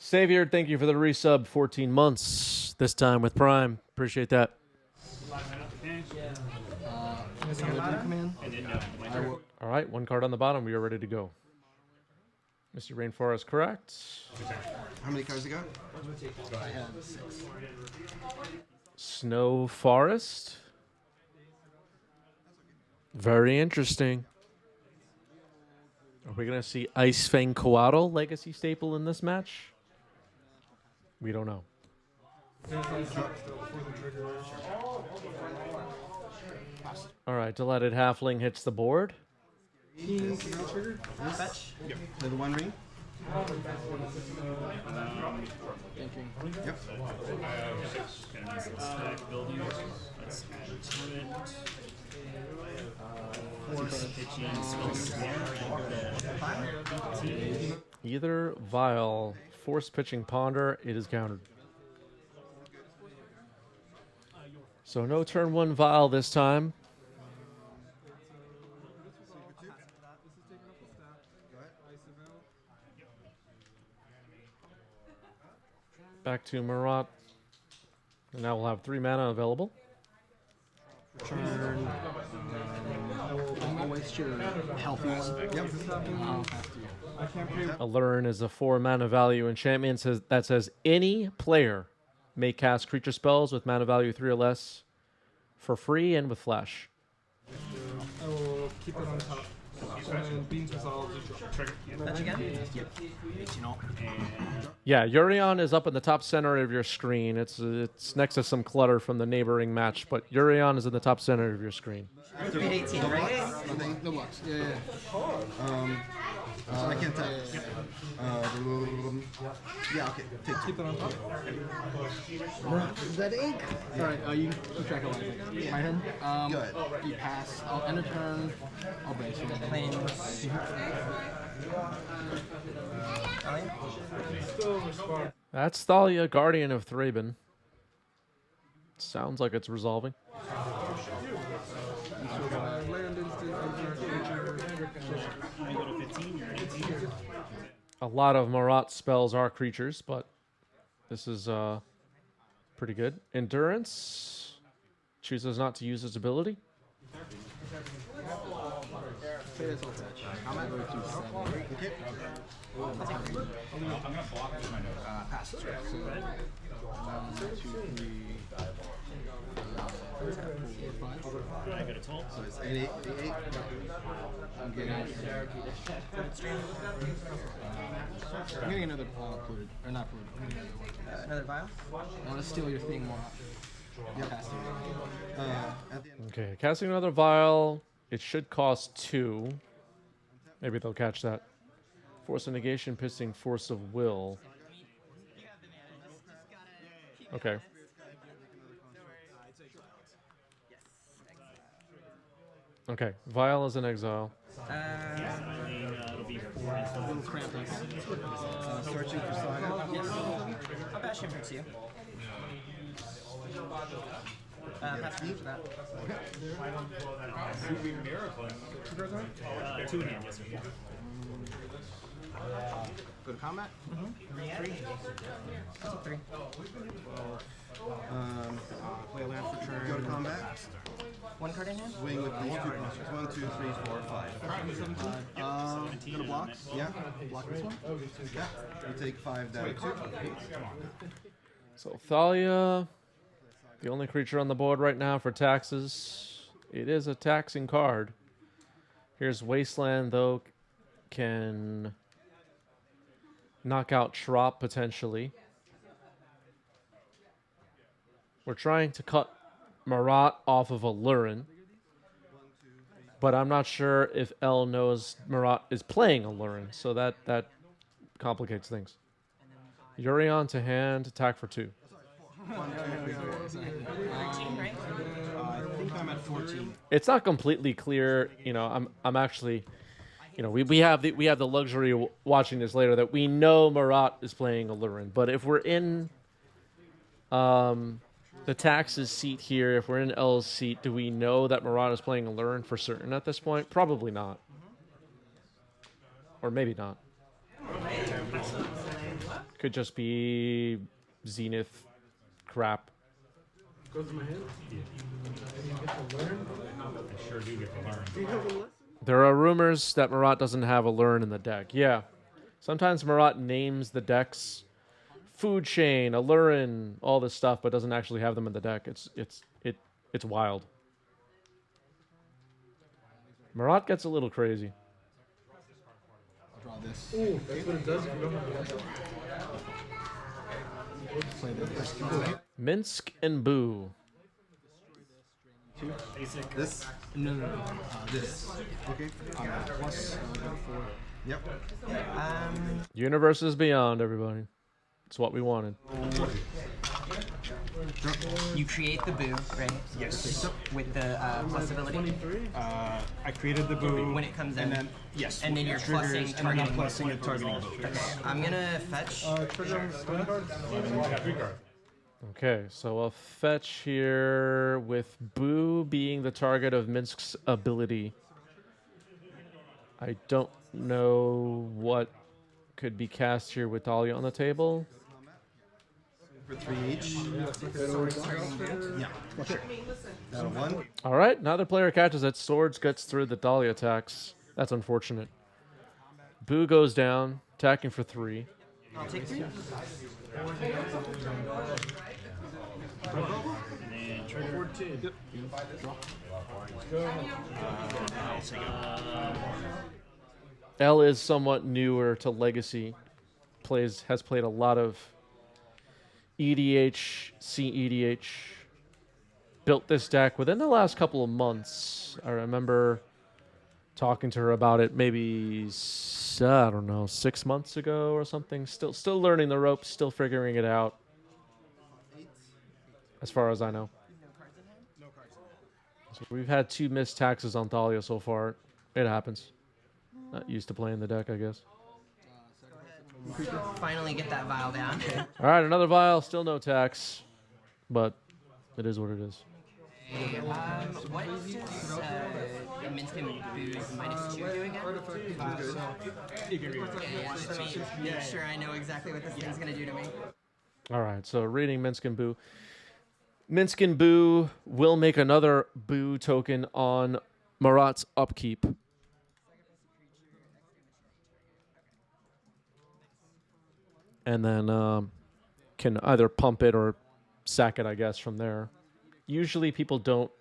Savior, thank you for the resub. 14 months. This time with Prime. Appreciate that. All right, one card on the bottom. We are ready to go. Mr. Rainforest, correct. How many cards you got? I have 6. Snow Forest. Very interesting. Are we going to see Ice Fang Coatl legacy staple in this match? We don't know. All right, Delighted Halfling hits the board. Fetch? Yep. The one ring? Entering. Yep. Either Vial, Force Pitching Ponder, it is countered. So no turn 1 Vial this time. Back to Marat. And now we'll have 3 mana available. Turn. I'll waste your healthy one. Yep. I'll have to. Aluren is a 4 mana value enchantment that says any player may cast creature spells with mana value 3 or less for free and with flash. I will keep it on top. And beans with all Fetch again? Yep. Yeah, Urion is up in the top center of your screen. It's next to some clutter from the neighboring match, but Urion is in the top center of your screen. 18, right? The Lux. Yeah. I can't tell. Yeah, okay. keep it on top. Is that ink? Alright, you keep track of what I think. My turn? Go ahead. You pass. I'll end a turn. I'll base you. That's Thalia, Guardian of Thraben. Sounds like it's resolving. A lot of Marat spells are creatures, but this is pretty good. Endurance. Chooses not to use its ability. Okay. Pass. So it's 8. I'm getting another polluted. Or not polluted. Another vial? I want to steal your thing more. Yep. Pass At the end. Okay, casting another vial. It should cost 2. Maybe they'll catch that. Force of negation, pisting, force of will. Okay. Okay, Vial is in exile. It'll be 4 Searching for Saga. Yes. I'll bash him for 2. Pass me for that. Two in hand, yes, sir. Go to combat? Mm-hmm. 3. That's a 3. Play a land for turn. Go to combat. 1 card in hand? Swing with these 2 monsters. 1, 2, 3, 4, 5. Go to block? Yeah. Block this one? Yeah. You take 5 down 2. So Thalia, the only creature on the board right now for taxes. It is a taxing card. Here's Wasteland, though, can knock out Trop potentially. We're trying to cut Marat off of Aluren, but I'm not sure if L knows Marat is playing Aluren, so that complicates things. Urion to hand, attack for 2. 13, right? I think I'm at 14. It's not completely clear, you know. I'm actually, you know, we have the luxury of watching this later that we know Marat is playing Aluren, but if we're in the taxes seat here, if we're in L's seat, do we know that Marat is playing Aluren for certain at this point? Probably not. Or maybe not. Could just be Zenith crap. Goes to my hand. You get to learn. I sure do get to learn. Do you have a lesson? There are rumors that Marat doesn't have Aluren in the deck. Yeah. Sometimes Marat names the decks Food Chain, Aluren, all this stuff, but doesn't actually have them in the deck. It's wild. Marat gets a little crazy. Draw this. Ooh, that's what it does if you don't have a lesson. Play this. Minsk and Buu. This. No. This. Okay. Plus, go for. Yep. Universes beyond, everybody. It's what we wanted. You create the Boo, right? Yes. With the plus ability. I created the Boo. When it comes in. And then, yes. And then you're triggers, plussing and then I'm targeting. plussing it targeting Boo. I'm gonna fetch. Trigger on the spell cards. Okay, so I'll fetch here with Boo being the target of Minsk's ability. I don't know what could be cast here with Dahlia on the table. For 3 each. Yeah. Sure. Got a 1. All right, now the player catches it. Swords gets through the Dahlia attacks. That's unfortunate. Boo goes down, attacking for 3. I'll take 3. L is somewhat newer to Legacy. Has played a lot of EDH, CEDH. Built this deck within the last couple of months. I remember talking to her about it maybe, I don't know, 6 months ago or something. Still learning the ropes, still figuring it out. As far as I know. So we've had 2 missed taxes on Thalia so far. It happens. Not used to playing the deck, I guess. Finally get that vial down. All right, another vial. Still no tax. But it is what it is. What does Minsk and Boo's -2 do again? Yeah, just let me make sure I know exactly what this thing's gonna do to me. All right, so reading Minsk and Buu. Minsk and Buu will make another Buu token on Marat's upkeep. And then can either pump it or sack it, I guess, from there. Usually people don't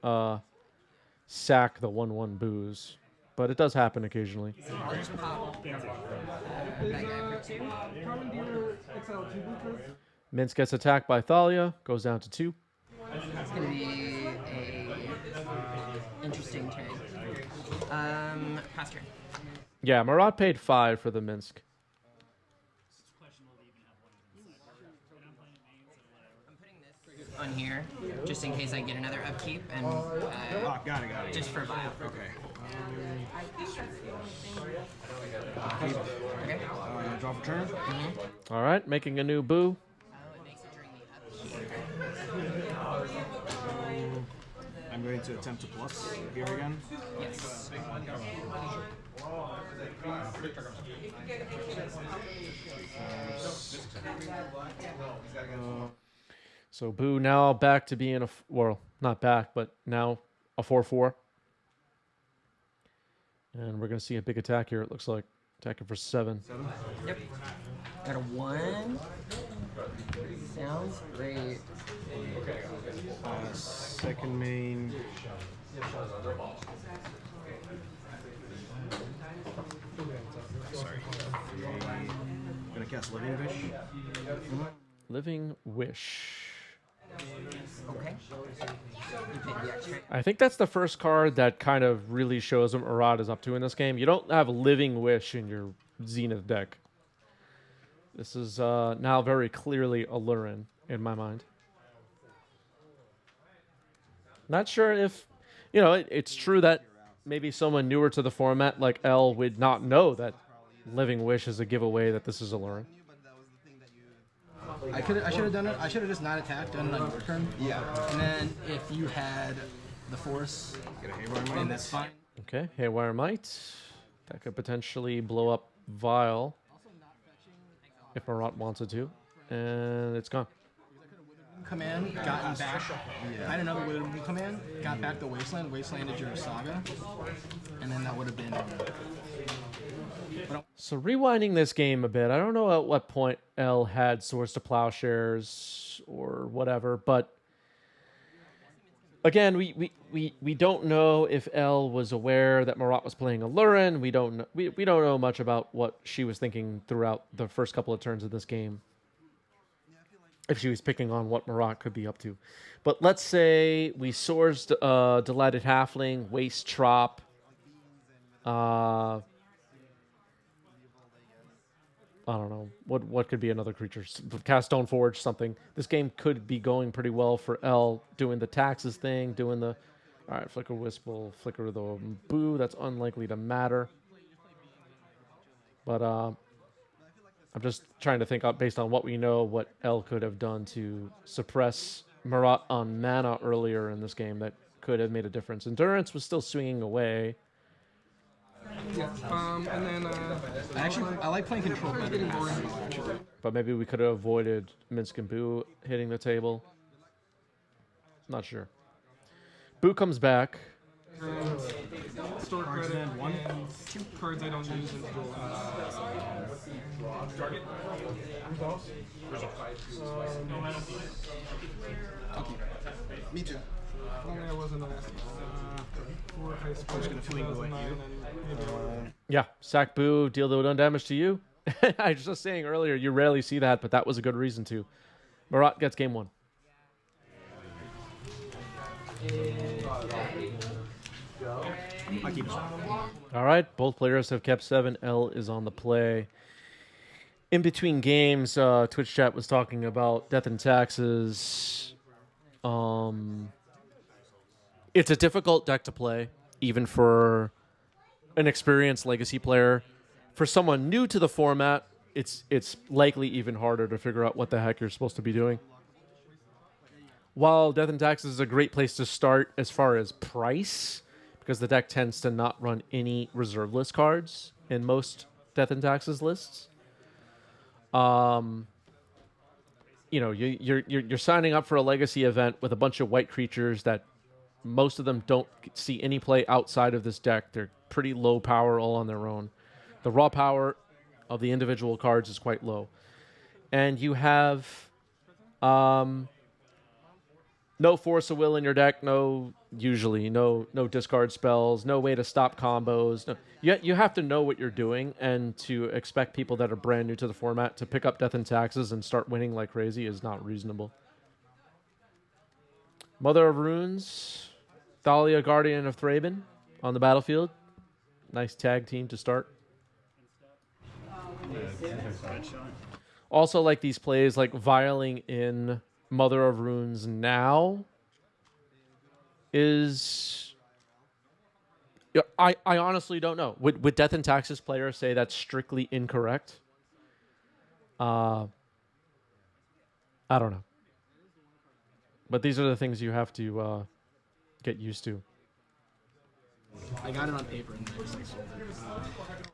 sack the 1/1 Boos, but it does happen occasionally. I'll just pop that guy for 2. Minsk gets attacked by Thalia, goes down to 2. It's gonna be a interesting turn. Pass turn. Yeah, Marat paid 5 for the Minsk. I'm putting this on here just in case I get another upkeep and Got it. just for vial. Okay. Okay. Draw for turn. All right, making a new Buu. It makes it during the upkeep. I'm going to attempt to plus here again. Yes. So Buu now back to being well, not back, but now a 4/4. And we're going to see a big attack here, it looks like. Attacking for 7. Yep. Got a 1. Sounds great. Second main. Sorry. I'm gonna cast Living Fish. Living Wish. Okay. You paid the extra. I think that's the first card that kind of really shows what Marat is up to in this game. You don't have Living Wish in your Zenith deck. This is now very clearly Aluren in my mind. Not sure if, it's true that maybe someone newer to the format like L would not know that Living Wish is a giveaway that this is Aluren. I should have done it. I should have just not attacked, done it on your turn. Yeah. And then if you had the force, then that's fine. Okay, Haywire Might. That could potentially blow up Vial. if Marat wanted to, and it's gone. Command, gotten back. I don't know, but would have command, got back the Wasteland, Wastelanded your Saga, and then that would have been. So rewinding this game a bit, I don't know at what point L had Swords to Plowshares or whatever, but again, we don't know if L was aware that Marat was playing Aluren. We don't know much about what she was thinking throughout the first couple of turns of this game. If she was picking on what Marat could be up to. But let's say we Swords Delighted Halfling, Waste Trop, I don't know. What could be another creature? Cast Stoneforge, something. This game could be going pretty well for L, doing the taxes thing, doing the... All right, Flickerwisp will flicker the Boo. That's unlikely to matter. But I'm just trying to think, based on what we know, what L could have done to suppress Marat on mana earlier in this game that could have made a difference. Endurance was still swinging away. Yeah. And then I like playing control better than spell, actually. But maybe we could have avoided Minsk and Buu hitting the table. Not sure. Boo comes back. store credit and cards I don't use until Me too. I wasn't asking. I was gonna flingo at you. Yeah, sack Boo, deal the done damage to you. I was just saying earlier, you rarely see that, but that was a good reason to. Marat gets game one. All right, both players have kept 7. L is on the play. In between games, Twitch chat was talking about Death and Taxes. It's a difficult deck to play, even for an experienced Legacy player. For someone new to the format, it's likely even harder to figure out what the heck you're supposed to be doing. While Death and Taxes is a great place to start as far as price, because the deck tends to not run any reserve list cards in most Death and Taxes lists. You know, you're signing up for a Legacy event with a bunch of white creatures that most of them don't see any play outside of this deck. They're pretty low power all on their own. The raw power of the individual cards is quite low. And you have no Force of Will in your deck, no discard spells, no way to stop combos. No, you have to know what you're doing, and to expect people that are brand new to the format to pick up Death and Taxes and start winning like crazy is not reasonable. Mother of Runes, Thalia, Guardian of Thraben on the battlefield. Nice tag team to start. Also like these plays, like vialing in Mother of Runes now is... I honestly don't know. Would Death and Taxes players say that's strictly incorrect? I don't know. But these are the things you have to get used to. I got it on paper and I just like sold it.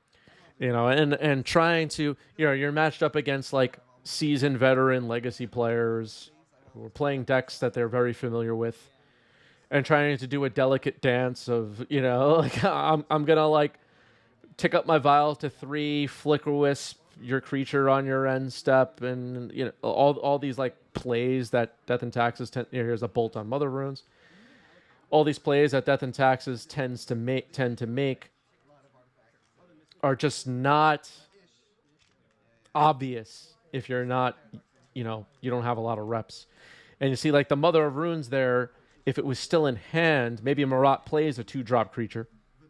You know, and trying to, you know, you're matched up against like seasoned veteran Legacy players who are playing decks that they're very familiar with, and trying to do a delicate dance of, you know, like I'm gonna like tick up my vial to 3, Flickerwisp your creature on your end step, and you know all these like plays that Death and Taxes here's a bolt on Mother Runes. All these plays that Death and Taxes tend to make are just not obvious if you're not, you know, you don't have a lot of reps. And you see, like the Mother of Runes there, if it was still in hand, maybe Marat plays a 2-drop creature,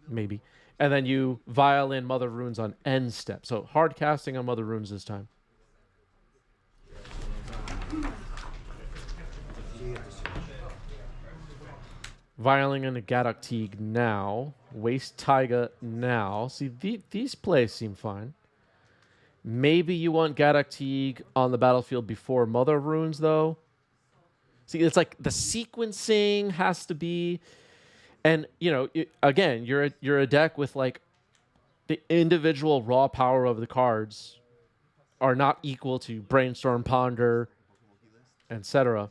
maybe, and then you vial in Mother of Runes on end step. So hard casting on Mother of Runes this time. Vialing into Gaddock Teague now. Waste Taiga now. See, these plays seem fine. Maybe you want Gaddock Teague on the battlefield before Mother of Runes, though. See, it's like the sequencing has to be... And, you know, again, you're a deck with, like, the individual raw power of the cards are not equal to brainstorm, ponder, etc.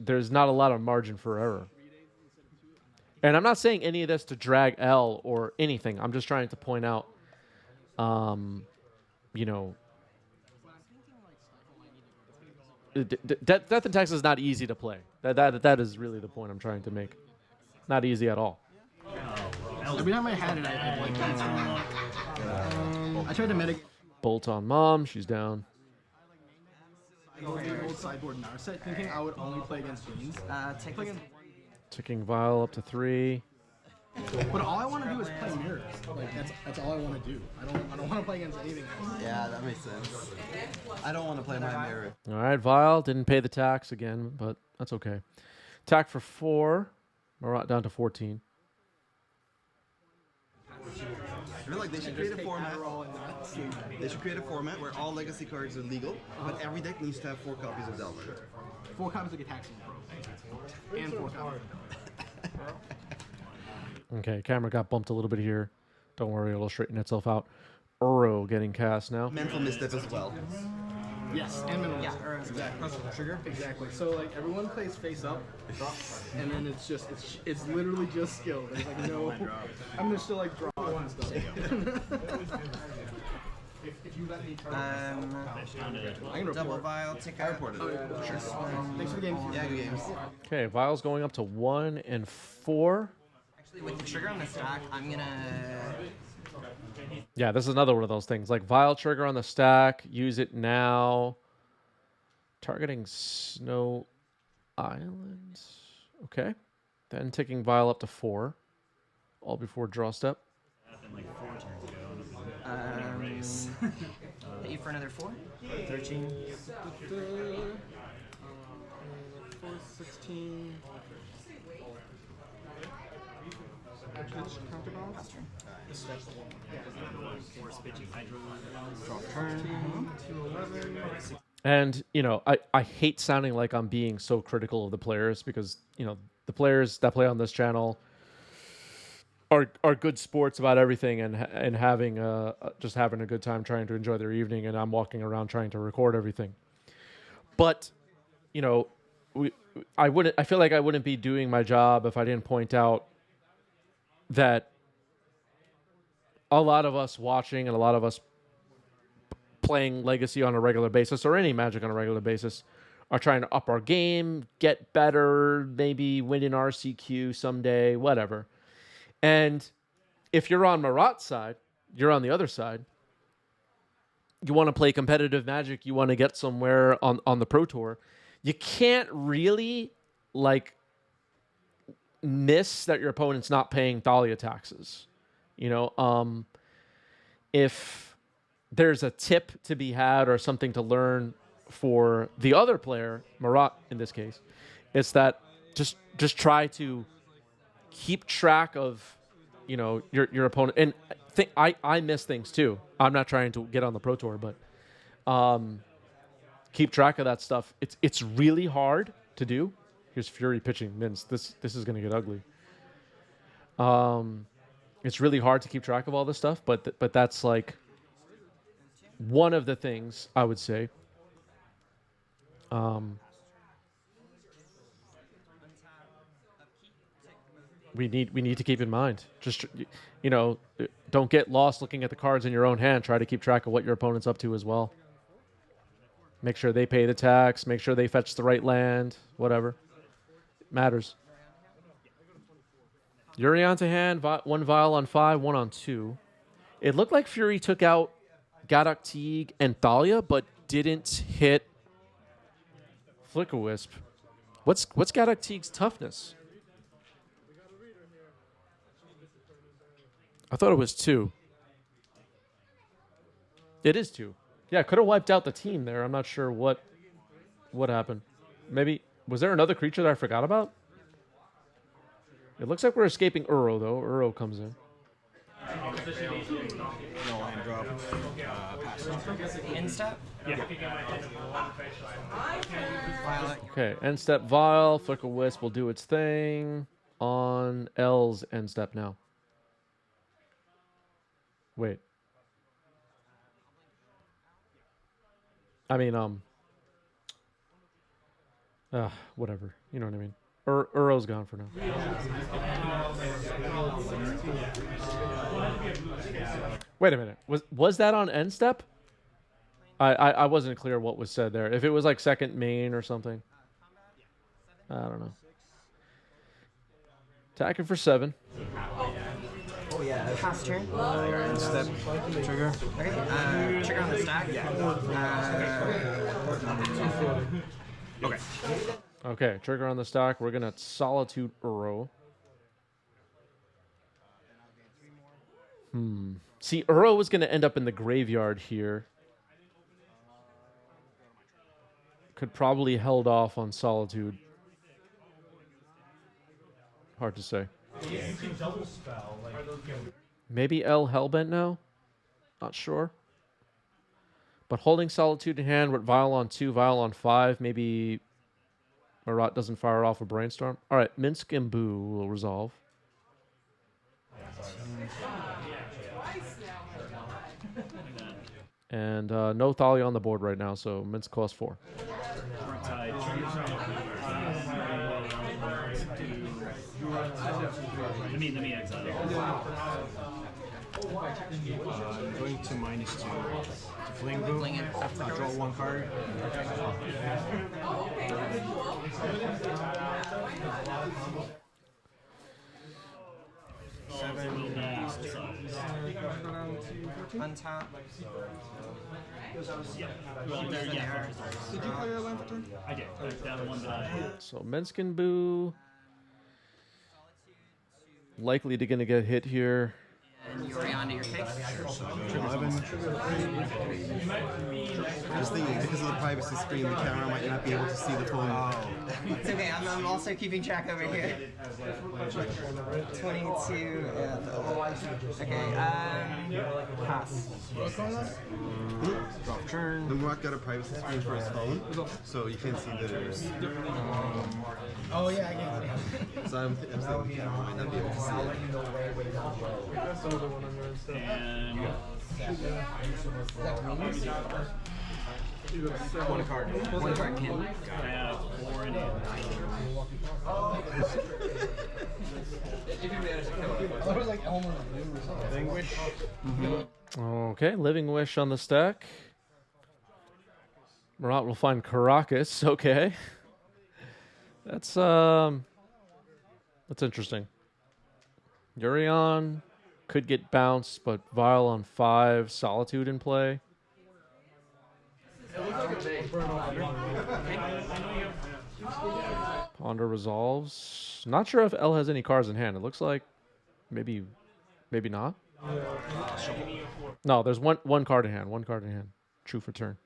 There's not a lot of margin for error. And I'm not saying any of this to drag L or anything. I'm just trying to point out, you know, Death and Taxes is not easy to play. That is really the point I'm trying to make. Not easy at all. Every time I had it, I like I tried to mitigate. Bolt on Mom, she's down. Old sideboard Narset, thinking I would only play against Beans. Take this. Ticking Vial up to 3. But all I want to do is play mirrors. Like that's all I want to do. I don't want to play against anything else. Yeah, that makes sense. I don't want to play my mirror. All right, Vial didn't pay the tax again, but that's okay. Tack for 4. Marat down to 14. I feel like they should create a format. They should create a format where all legacy cards are legal, but every deck needs to have 4 copies of Delver. 4 copies of Gataxian Pro. And 4 copies. Okay, camera got bumped a little bit here. Don't worry, it'll straighten itself out. Uro getting cast now. Mental misstep as well. Yes, and minimal. Yeah, Exactly. Trigger. Exactly. So like everyone plays face up, and then it's just it's literally just skill. There's like no. I'm just still like draw and stuff. If you let me double vial, tick out. Thanks for the game. Yeah, good games. Okay, Vial's going up to 1 and 4. Actually, with the trigger on the stack, I'm gonna. Yeah, this is another one of those things. Like Vial trigger on the stack, use it now. Targeting Snow Island. Okay. Then ticking Vial up to 4. All before draw step. Hit you for another 4. 13. 4, 16. Counterbalance. And, you know, I hate sounding like I'm being so critical of the players because, you know, the players that play on this channel are good sports about everything and having just having a good time trying to enjoy their evening, and I'm walking around trying to record everything. But, you know, I feel like I wouldn't be doing my job if I didn't point out that a lot of us watching and a lot of us playing Legacy on a regular basis or any Magic on a regular basis are trying to up our game, get better, maybe win an RCQ someday, whatever. And if you're on Marat's side, you're on the other side. You want to play competitive Magic, you want to get somewhere on the Pro Tour. You can't really like miss that your opponent's not paying Thalia taxes. You know, if there's a tip to be had or something to learn for the other player, Marat in this case, it's that just try to keep track of, you know, your opponent. And I miss things too. I'm not trying to get on the Pro Tour, but keep track of that stuff. It's really hard to do. Here's Fury pitching Minsk. This is going to get ugly. It's really hard to keep track of all this stuff, but that's like one of the things I would say. We need to keep in mind. Just, you know, don't get lost looking at the cards in your own hand. Try to keep track of what your opponent's up to as well. Make sure they pay the tax. Make sure they fetch the right land. Whatever. It matters. Yuri onto hand. 1 Vial on 5, 1 on 2. It looked like Fury took out Gadok Teague and Thalia, but didn't hit Flickerwisp. What's Gadok Teague's toughness? I thought it was 2. It is 2. Yeah, could have wiped out the team there. I'm not sure what happened. Maybe, was there another creature that I forgot about? It looks like we're escaping Uro, though. Uro comes in. No land drop. Pass. End step? Okay, end step Vial. Flickerwisp will do its thing on L's end step now. Wait. I mean, whatever. You know what I mean. Uro's gone for now. Wait a minute. Was that on end step? I wasn't clear what was said there. If it was like second main or something. I don't know. Attacking for 7. Oh yeah. Pass turn. End step. Trigger. Okay. Trigger on the stack. Okay. Okay, trigger on the stack. We're gonna Solitude Uro. See, Uro was gonna end up in the graveyard here. Could probably held off on Solitude. Hard to say. Maybe L Hellbent now? Not sure. But holding Solitude in hand with Vial on 2, Vial on 5, maybe Marat doesn't fire off a Brainstorm. All right, Minsk and Buu will resolve. And no Thalia on the board right now, so Minsk costs 4. Let me exile. Going to -2 to Fling Boo. Draw 1 card. Untap. Did you play your land for turn? I did. That one that I. So Minsk and Buu likely to gonna get hit here. And Yuri onto your face. 11. Just thinking, because of the privacy screen, the camera might not be able to see the phone. It's okay, I'm also keeping track over here. 22. Okay, pass. Drop turn. The Murat got a privacy screen for his phone, so you can't see the there's. Oh yeah, I get it. So I'm thinking the camera might not be able to see it. That's another one on your instead. And You got 7. 1 card. 1 card can. I have 4 in it. I was like Elmer Blue or something. Vanquish. Okay, Living Wish on the stack. Marat will find Karakas. Okay, that's interesting. Urion could get bounced, but Vial on 5, Solitude in play. Ponder resolves. Not sure if L has any cards in hand. It looks like maybe not. No, there's one card in hand. 1 card in hand. True for turn.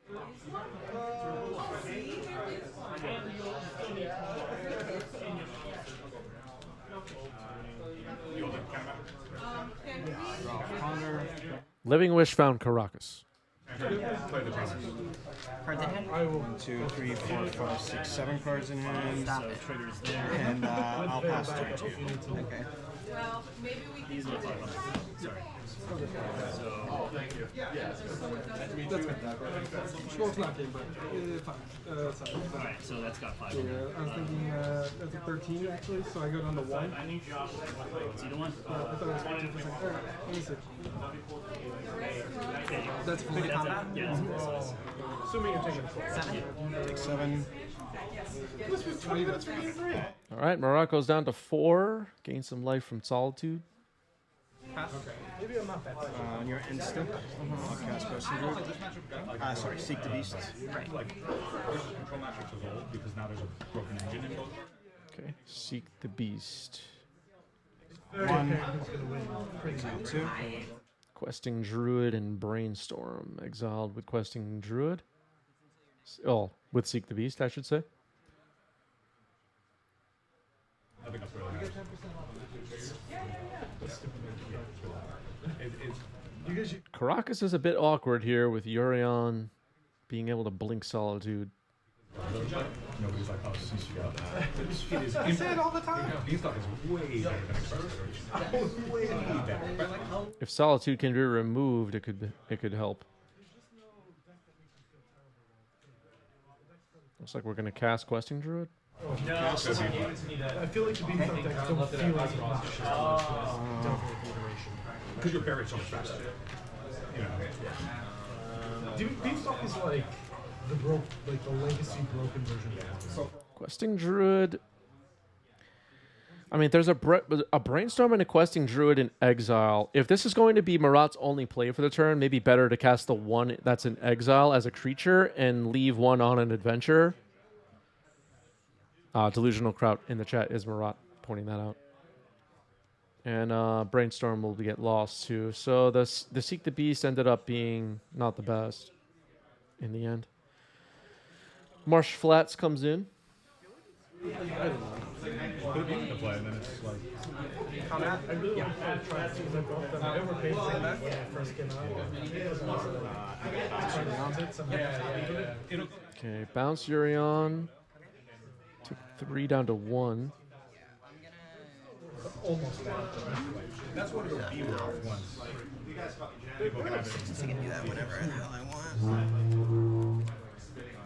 Living Wish found Karakas. Cards in hand? 1, 2, 3, 4, 5, 6, 7 cards in hand. Stop it. Triggers there. And I'll pass turn 2. Okay. These are 500. Sorry. Well, it's not game, but fine. Sorry. Alright, so that's got 5. Yeah, I was thinking that's a 13 actually, so I go down to 1. See the one? I thought it was 15%. Alright, let me see. That's fully combat? Yeah, that's full size. Assuming you're taking a 4. 7? Take 7. All right, Marat goes down to 4. Gain some life from Solitude. Pass. Maybe I'm not bad. On your end step, I'll cast Question Druid. Sorry, Seek the Beast. Right. Control matrix evolved because now there's a broken engine involved. Okay, Seek the Beast. 1. Exile 2. Questing Druid and Brainstorm. Exiled with Questing Druid. Oh, with Seek the Beast, I should say. I think that's really nice. Karakas is a bit awkward here with Urion being able to blink Solitude. Nobody's like, oh, CCR. I say it all the time. Beanstalk is way better than Express. Way better. If Solitude can be removed, it could help. Looks like we're gonna cast Questing Druid. I feel like the beam stuff decks don't feel like much. Because you're buried so much faster. You know. Beanstalk is like the legacy broken version. Questing Druid. I mean, there's a Brainstorm and a Questing Druid in Exile. If this is going to be Marat's only play for the turn, maybe better to cast the one that's in Exile as a creature and leave one on an adventure. Delusional Kraut in the chat is Marat pointing that out. And Brainstorm will get lost too. So the Seek the Beast ended up being not the best in the end. Marsh Flats comes in. Put a beam into play, and then it's like. I really want to try it because I bought them. I overpaid for them when I first came out. Okay, bounce Urion. Took 3 down to 1. Almost bad. That's what it'll be worth once. People can have it. I can do that whenever the hell I want.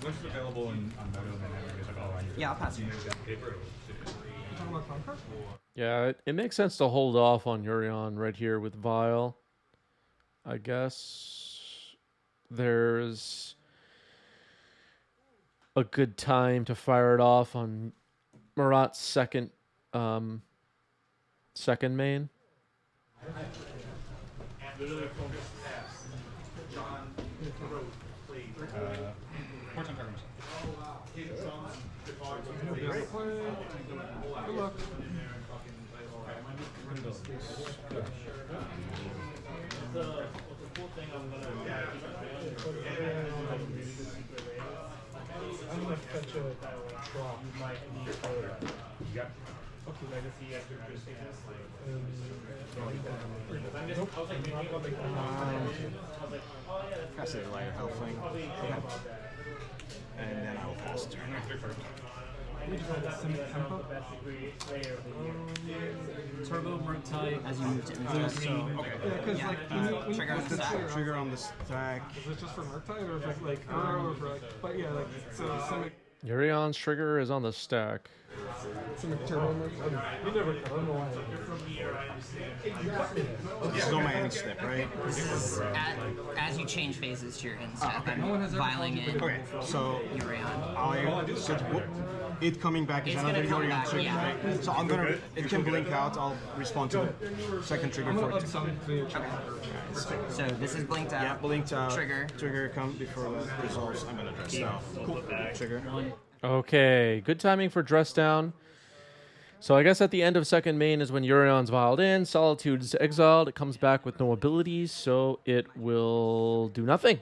Once it's available on Moto, then everybody's like, oh, I need to. Yeah, I'll pass you. Paper. Yeah, it makes sense to hold off on Urion right here with Vile. I guess there's a good time to fire it off on Marat's second main. Part-time programs. Good luck. I'm gonna fetch a drop. Yeah. Cast a lighter health thing. And then I will pass turn. Turbo Murktide as you move to Insta. So, okay. Because like, Trigger on the stack. Trigger on the stack. is it just for Murktide or if like or for like? But yeah, like so Simic Urion's trigger is on the stack. Turbo Murktide. You never. I don't know why. This is on my end step, right? As you change phases to your end step, I'm filing in Okay, so Urion. it coming back is It's another gonna come Urion back, trigger, yeah. right? So I'm gonna, it can blink out, I'll respond to the second trigger for it. So this is blinked out. Yeah, blinked out. Trigger. Trigger come before the resolves. I'm gonna dress down. Cool. Trigger. Okay, good timing for dress down. So I guess at the end of second main is when Urion's viled in, Solitude's exiled, it comes back with no abilities, so it will do nothing.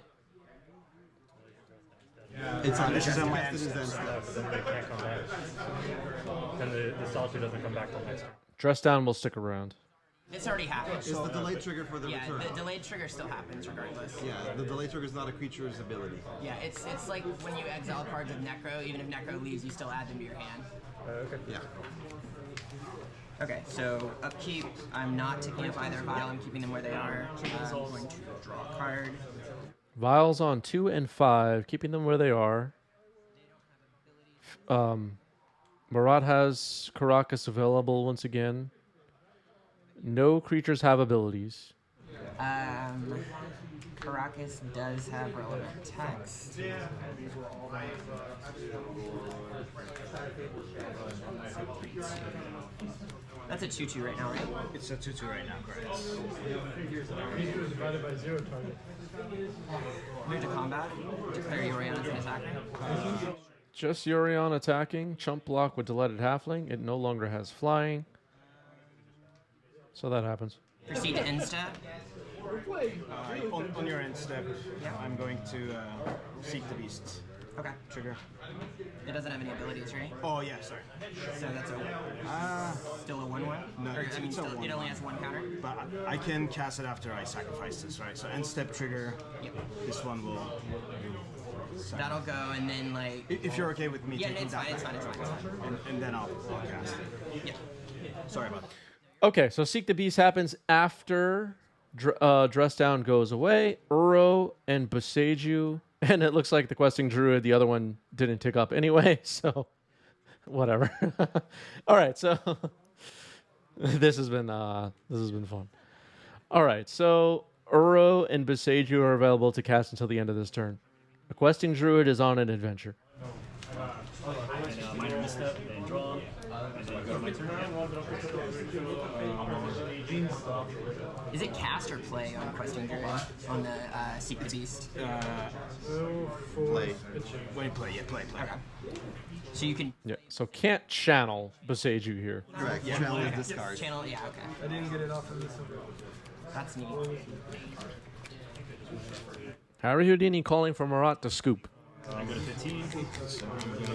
It's on This is on my end end. And the Solitude doesn't come back till next turn. Dress down will stick around. It's already happened. It's the delayed trigger for the Yeah, return. the delayed trigger still happens regardless. Yeah, the delayed trigger is not a creature's ability. Yeah, it's like when you exile cards with Necro, even if Necro leaves, you still add them to your hand. Yeah. Okay, so upkeep, I'm not taking up either Vial, I'm keeping them where they are. I'm going to draw a card. Vials on 2 and 5, keeping them where they are. Marat has Karakas available once again. No creatures have abilities. Karakas does have relevant text. That's a 2/2 right now, right? It's a 2/2 right now, correct. Divided by 0 target. Move to combat. Declare Urion as an attacker. Just Urion attacking. Chump block with Delighted Halfling. It no longer has flying. So that happens. Proceed to end step. On your end step, Yeah. I'm going to seek the beast. Okay. Trigger. It doesn't have any abilities, right? Oh yeah, sorry. So that's still a 1/1? No, Or, it's a it 1/1. only has one counter? But I can cast it after I sacrifice this, right? So end step trigger. Yep. This one will. That'll go, and then, like... If you're okay with me Yeah, taking it's that, fine, it's fine, it's fine, it's fine. and then I'll cast it. Yeah. Sorry about that. Okay, so Seek the Beast happens after Dress Down goes away. Uro and Boseiju And it looks like the questing druid, the other one didn't tick up anyway, so whatever. All right, so this has been fun. All right, so Uro and Beseju are available to cast until the end of this turn. A questing druid is on an adventure. Minor misstep, then draw, and then go to my turn. Is it cast or play on Questing Druid on the Secret Beast? Play. When you play, play. Okay. So you can Yeah, so can't channel Beseju here. Correct. Channel is this card. channel. Yeah, okay. I didn't get it off of this one. That's neat. Harry Houdini calling for Marat to scoop. I go to 15. So I'm going to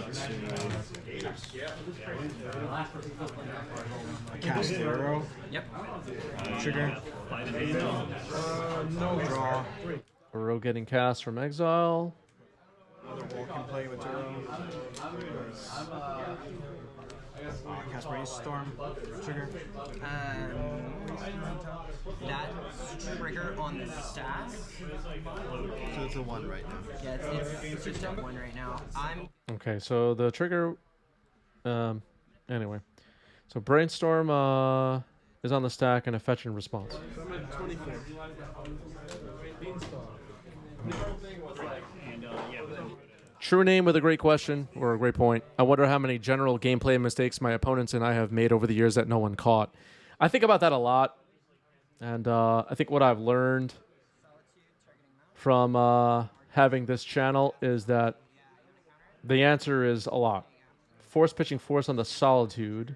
cast the arrow. Yep. Trigger. No Draw. Uro getting cast from exile. Another wall can play with arrow. Cast brainstorm. Trigger. That trigger on the stack. So it's a 1 right now. Yeah, it's just at 1 right now. I'm Okay, so the trigger. Anyway, so brainstorm is on the stack and a fetch and response. So I'm at 24. Beanstalk. True name with a great question or a great point. I wonder how many general gameplay mistakes my opponents and I have made over the years that no one caught. I think about that a lot, and I think what I've learned from having this channel is that the answer is a lot. Force pitching force on the Solitude.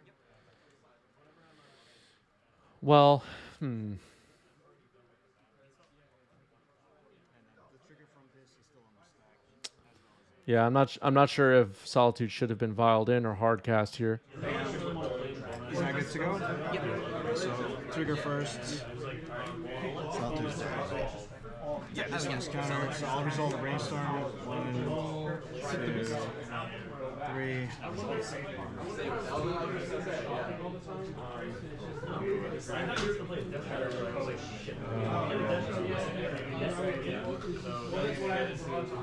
Well, Yeah, I'm not sure if Solitude should have been vialed in or hard cast here. Is that good to go? yep. So trigger first. Solitude's there, right? Yeah, This one's counter. So I'll resolve the brainstorm. 1, 2, 3.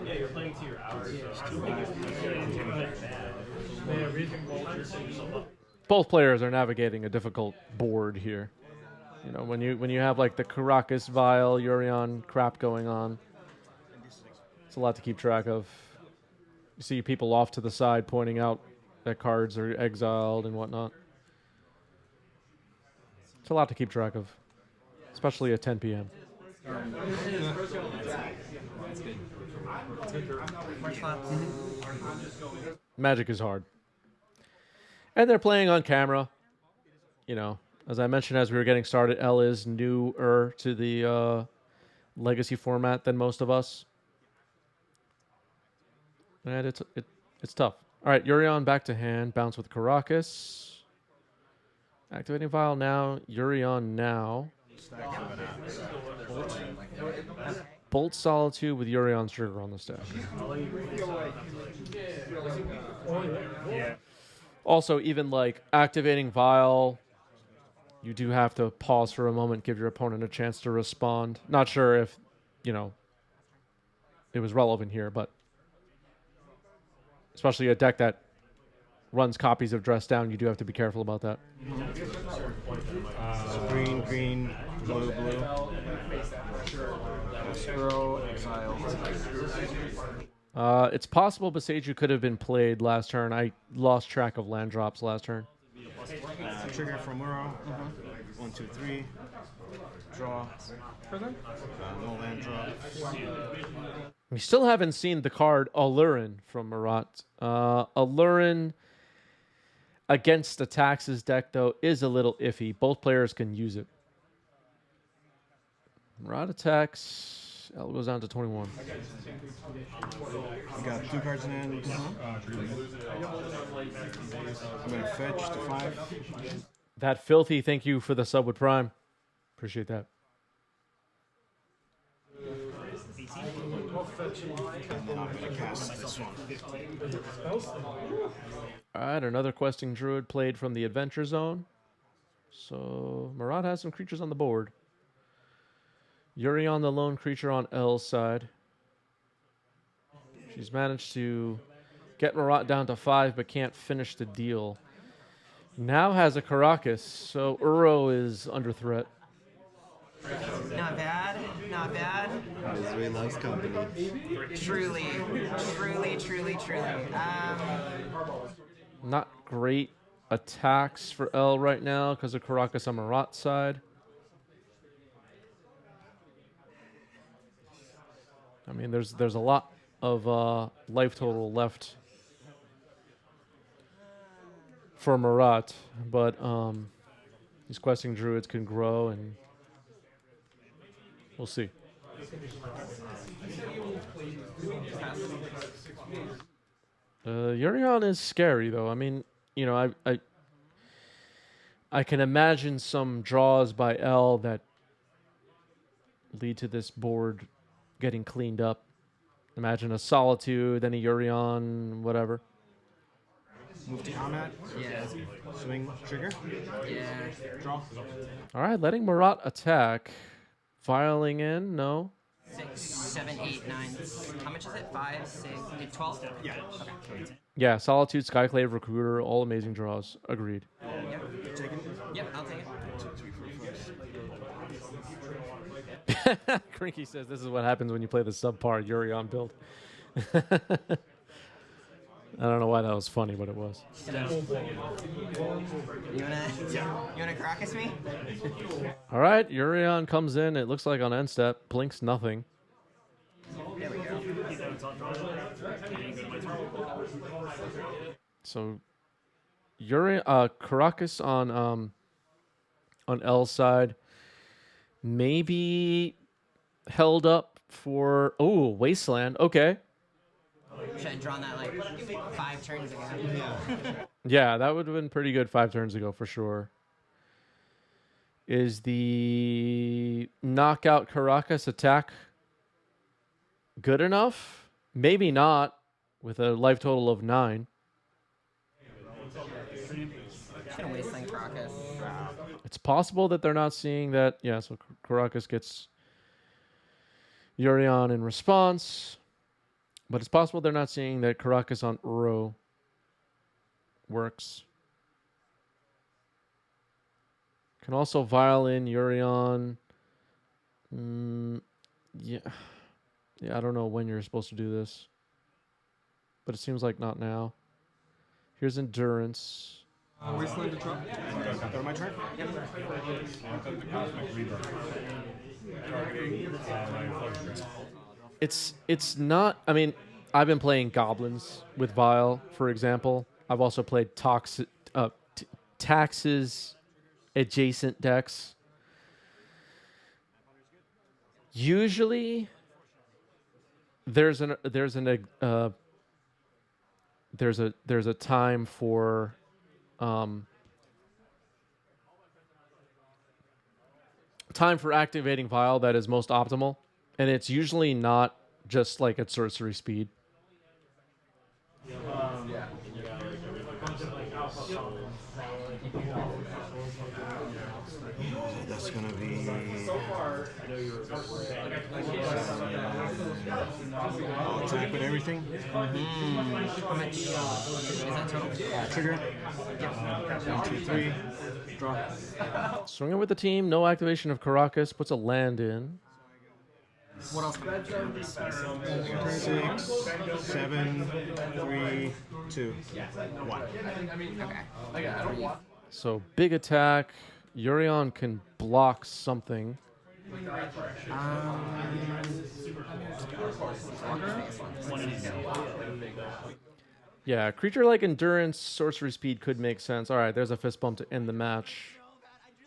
Yeah, you're playing to your hours. Both players are navigating a difficult board here. You know, when you have like the Karakas vial, Urion crap going on, it's a lot to keep track of. You see people off to the side pointing out that cards are exiled and whatnot. It's a lot to keep track of, especially at 10 p.m. Magic is hard. And they're playing on camera. You know, as I mentioned as we were getting started, L is newer to the legacy format than most of us. And it's tough. All right, Urion back to hand. Bounce with Karakas. Activating vial now. Urion now. Bolt Solitude with Urion's trigger on the stack. Also, even like activating vial, you do have to pause for a moment, give your opponent a chance to respond. Not sure if, you know, it was relevant here, but especially a deck that runs copies of Dress Down, you do have to be careful about that. Green, green, blue, blue. Zero, exile. It's possible Beseju could have been played last turn. I lost track of land drops last turn. Trigger from Muro. 1, 2, 3. Draw. No land drop. We still haven't seen the card Aluren from Marat. Aluren against the Taxes deck, though, is a little iffy. Both players can use it. Marat attacks. L goes down to 21. We got 2 cards in hand. I'm going to fetch to 5. That filthy, thank you for the sub with Prime. Appreciate that. And then I'm going to cast this one. All right, another questing druid played from the adventure zone. So Marat has some creatures on the board. Urion, the lone creature on L's side. He's managed to get Marat down to 5, but can't finish the deal. Now has a Karakas, so Uro is under threat. Not bad, not bad. Misery loves company. Truly. Not great attacks for L right now because of Karakas on Marat's side. I mean, there's a lot of life total left for Marat, but these questing druids can grow, and we'll see. Yurion is scary, though. I mean, you know, I can imagine some draws by L that lead to this board getting cleaned up. Imagine a Solitude, then a Yurion, whatever. Move to combat. Yeah. Swing trigger. Yeah. Draw. All right, letting Marat attack. Filing in, no. 6, 7, 8, 9. How much is it? 5, 6, 12? Yeah. Okay. Yeah, Solitude, Skyclave, Recruiter, all amazing draws. Agreed. Yep. Taken. Yep, I'll take it. Crinky says this is what happens when you play the subpar Yurion build. I don't know why that was funny, but it was. You wanna Karakas me? All right, Yurion comes in. It looks like on end step, blinks nothing. There we go. So, Karakas on L's side, maybe held up for Wasteland. Okay. Should have drawn that like 5 turns ago. Yeah, that would have been pretty good 5 turns ago for sure. Is the knockout Karakas attack good enough? Maybe not, with a life total of 9. Just gonna Wasteland Karakas. It's possible that they're not seeing that. Yeah, so Karakas gets Yurion in response. But it's possible they're not seeing that Karakas on Uro works. Can also violin Yurion. Yeah, I don't know when you're supposed to do this, but it seems like not now. Here's Endurance. Wasteland to drop. Go to my turn. Yep. It's not. I mean, I've been playing Goblins with Vile, for example. I've also played Taxes adjacent decks. Usually, there's a time for activating Vile that is most optimal. And it's usually not just like at sorcery speed. That's gonna be. I'll attack with everything. How much is that total? Trigger. Yep. 1, 2, 3. Draw. Swinging with the team, no activation of Karakas, puts a land in. What else? 6, 7, 3, 2, 1. Okay. So big attack. Yurion can block something. Yeah, creature like Endurance, sorcery speed could make sense. All right, there's a fist bump to end the match.